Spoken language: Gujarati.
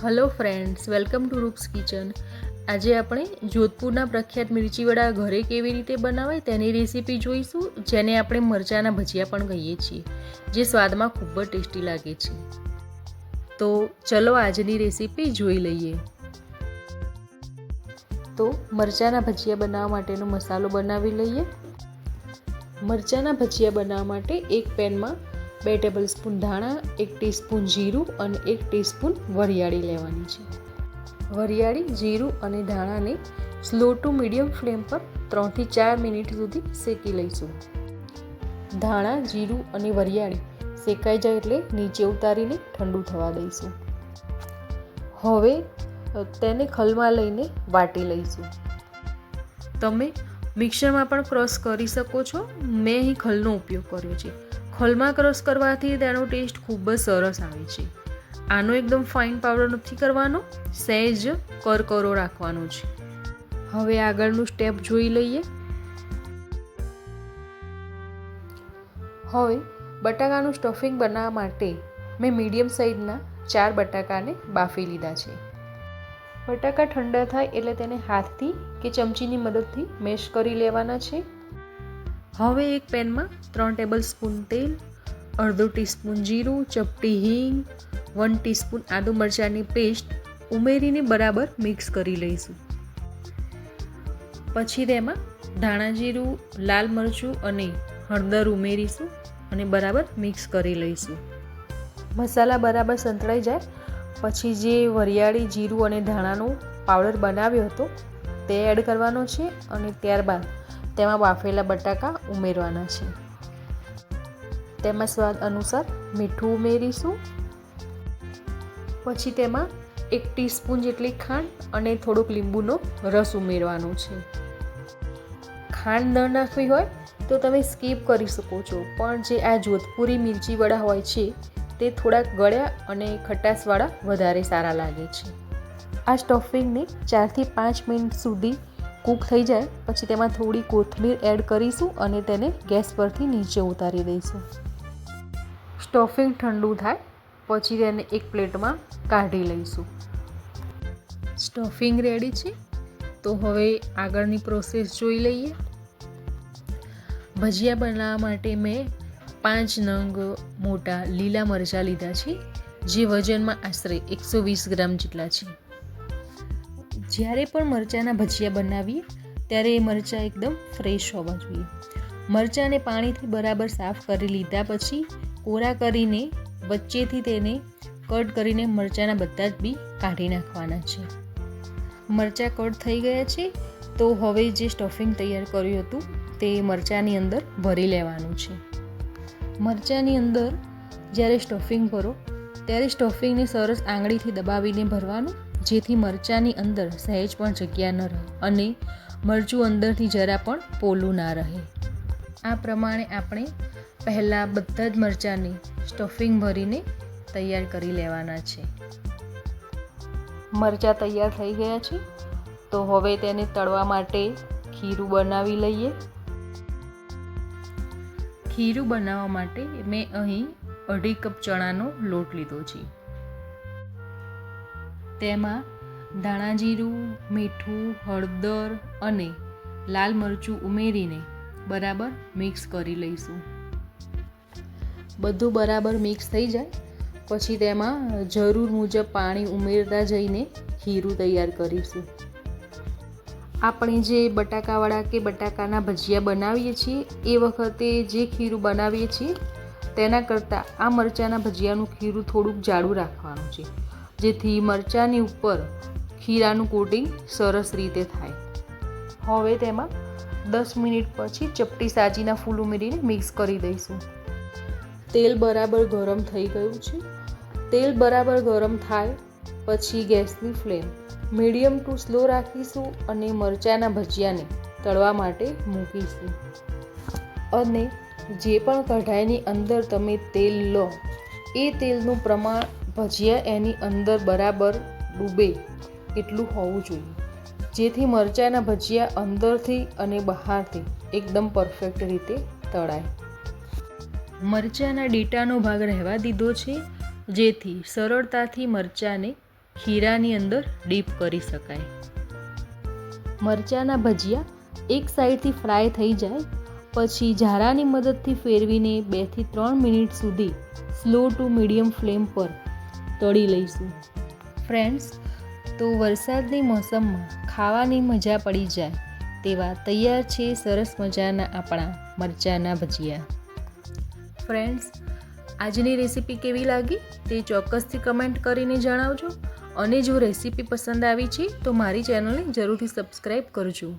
Hello friends, welcome to roofs kitchen. આજે આપણે જોધપુરના પ્રખ્યાત મિર્ચીવડા ઘરે કેવી રીતે બનાવાય તેની રેસીપી જોઈશું, જેને આપણે મરચાંના ભજીયા પણ કહીએ છીએ, જે સ્વાદમાં ખૂબ જ ટેસ્ટી લાગે છે. તો ચલો આજની રેસીપી જોઈ લઈએ. તો મરચાંના ભજીયા બનાવવા માટેનો મસાલો બનાવી લઈએ. મરચાંના ભજીયા બનાવવા માટે એક પેનમાં 2 ટેબલસ્પૂન ધાણા, 1 ટીસ્પૂન જીરું અને 1 ટીસ્પૂન વરિયાળી લેવાની છે. વરિયાળી, જીરું અને ધાણાને સ્લો ટુ મીડિયમ ફ્લેમ પર 3 થી 4 મિનિટ સુધી શેકી લઈશું. ધાણા, જીરું અને વરિયાળી શેકાઈ જાય એટલે નીચે ઉતારીને ઠંડુ થવા દઈશું. હવે તેને ખલમાં લઈને વાટી લઈશું. તમે મિક્સરમાં પણ ક્રશ કરી શકો છો. મેં અહીં ખલનો ઉપયોગ કર્યો છે. ખલમાં ક્રશ કરવાથી તેનો ટેસ્ટ ખૂબ જ સરસ આવે છે. આનો એકદમ ફાઇન પાવડર નથી કરવાનો, સહેજ કરકરો રાખવાનો છે. હવે આગળનું સ્ટેપ જોઈ લઈએ. હવે બટાકાનું સ્ટફિંગ બનાવવા માટે મેં મીડિયમ સાઇઝના 4 બટાકાને બાફી લીધા છે. બટાકા ઠંડા થાય એટલે તેને હાથથી કે ચમચીની મદદથી મેશ કરી લેવાના છે. હવે એક પેનમાં 3 ટેબલસ્પૂન તેલ, અડધો ટીસ્પૂન જીરું, ચપટી હિંગ, 1 ટીસ્પૂન આદુ મરચાંની પેસ્ટ ઉમેરીને બરાબર મિક્સ કરી લઈશું. પછી તેમાં ધાણા જીરું, લાલ મરચું અને હળદર ઉમેરીશું અને બરાબર મિક્સ કરી લઈશું. મસાલા બરાબર સંતળાઈ જાય પછી જે વરિયાળી, જીરું અને ધાણાનો પાવડર બનાવ્યો હતો તે એડ કરવાનો છે અને ત્યારબાદ તેમાં બાફેલા બટાકા ઉમેરવાના છે. તેમાં સ્વાદ અનુસાર મીઠું ઉમેરીશું. પછી તેમાં 1 ટીસ્પૂન જેટલી ખાંડ અને થોડોક લીંબુનો રસ ઉમેરવાનો છે. ખાંડ ન નાખવી હોય તો તમે સ્કીપ કરી શકો છો, પણ જે આ જોધપુરી મિર્ચી વડા હોય છે તે થોડાક ગળ્યા અને ખટાશવાળા વધારે સારા લાગે છે. આ સ્ટફિંગને 4 થી 5 મિનિટ સુધી કૂક થઈ જાય પછી તેમાં થોડી કોથમીર એડ કરીશું અને તેને ગેસ પરથી નીચે ઉતારી દઈશું. સ્ટફિંગ ઠંડુ થાય પછી તેને એક પ્લેટમાં કાઢી લઈશું. સ્ટફિંગ રેડી છે. તો હવે આગળની પ્રોસેસ જોઈ લઈએ. ભજીયા બનાવવા માટે મેં 5 નંગ મોટા લીલા મરચાં લીધા છે, જે વજનમાં આશરે 120 ગ્રામ જેટલા છે. જ્યારે પણ મરચાંના ભજીયા બનાવીએ ત્યારે એ મરચાં એકદમ ફ્રેશ હોવા જોઈએ. મરચાંને પાણીથી બરાબર સાફ કરી લીધા પછી કોરા કરીને વચ્ચેથી તેને કટ કરીને મરચાંના બધા જ બી કાઢી નાખવાના છે. મરચાં કટ થઈ ગયા છે. તો હવે જે સ્ટફિંગ તૈયાર કર્યું હતું તે મરચાંની અંદર ભરી લેવાનું છે. મરચાંની અંદર જ્યારે સ્ટફિંગ ભરો ત્યારે સ્ટફિંગને સરસ આંગળીથી દબાવીને ભરવાનું, જેથી મરચાંની અંદર સહેજ પણ જગ્યા ન રહે અને મરચું અંદરથી જરા પણ પોલું ના રહે. આ પ્રમાણે આપણે પહેલાં બધા જ મરચાંની સ્ટફિંગ ભરીને તૈયાર કરી લેવાના છે. મરચાં તૈયાર થઈ ગયા છે. તો હવે તેને તળવા માટે ખીરું બનાવી લઈએ. ખીરું બનાવવા માટે મેં અહીં 2.5 કપ ચણાનો લોટ લીધો છે. તેમાં ધાણા જીરું, મીઠું, હળદર અને લાલ મરચું ઉમેરીને બરાબર મિક્સ કરી લઈશું. બધું બરાબર મિક્સ થઈ જાય પછી તેમાં જરૂર મુજબ પાણી ઉમેરતા જઈને ખીરું તૈયાર કરીશું. આપણે જે બટાકાવાળા કે બટાકાના ભજીયા બનાવીએ છીએ એ વખતે જે ખીરું બનાવીએ છીએ તેના કરતાં આ મરચાંના ભજીયાનું ખીરું થોડુંક જાડું રાખવાનું છે, જેથી મરચાંની ઉપર ખીરાનું કોટિંગ સરસ રીતે થાય. હવે તેમાં 10 મિનિટ પછી ચપટી સાજીના ફૂલ ઉમેરીને મિક્સ કરી દઈશું. તેલ બરાબર ગરમ થઈ ગયું છે. તેલ બરાબર ગરમ થાય પછી ગેસની ફ્લેમ મીડિયમ ટુ સ્લો રાખીશું અને મરચાંના ભજીયાને તળવા માટે મૂકીશું. અને જે પણ કઢાઈની અંદર તમે તેલ લો એ તેલનું પ્રમાણ ભજીયા એની અંદર બરાબર ડૂબે એટલું હોવું જોઈએ, જેથી મરચાંના ભજીયા અંદરથી અને બહારથી એકદમ પરફેક્ટ રીતે તળાય. મરચાંના ડીટાનો ભાગ રહેવા દીધો છે, જેથી સરળતાથી મરચાંને ખીરાની અંદર ડીપ કરી શકાય. મરચાંના ભજીયા એક સાઈડથી ફ્રાય થઈ જાય પછી ઝારાની મદદથી ફેરવીને 2 થી 3 મિનિટ સુધી સ્લો ટુ મીડિયમ ફ્લેમ પર તળી લઈશું. ફ્રેન્ડ્સ, તો વરસાદની મોસમમાં ખાવાની મજા પડી જાય તેવા તૈયાર છે સરસ મજાના આપણા મરચાંના ભજીયા. ફ્રેન્ડ્સ, આજની રેસીપી કેવી લાગી તે ચોક્કસથી કમેન્ટ કરીને જણાવજો અને જો રેસીપી પસંદ આવી છે તો મારી ચેનલને જરૂરથી સબસ્ક્રાઈબ કરજો.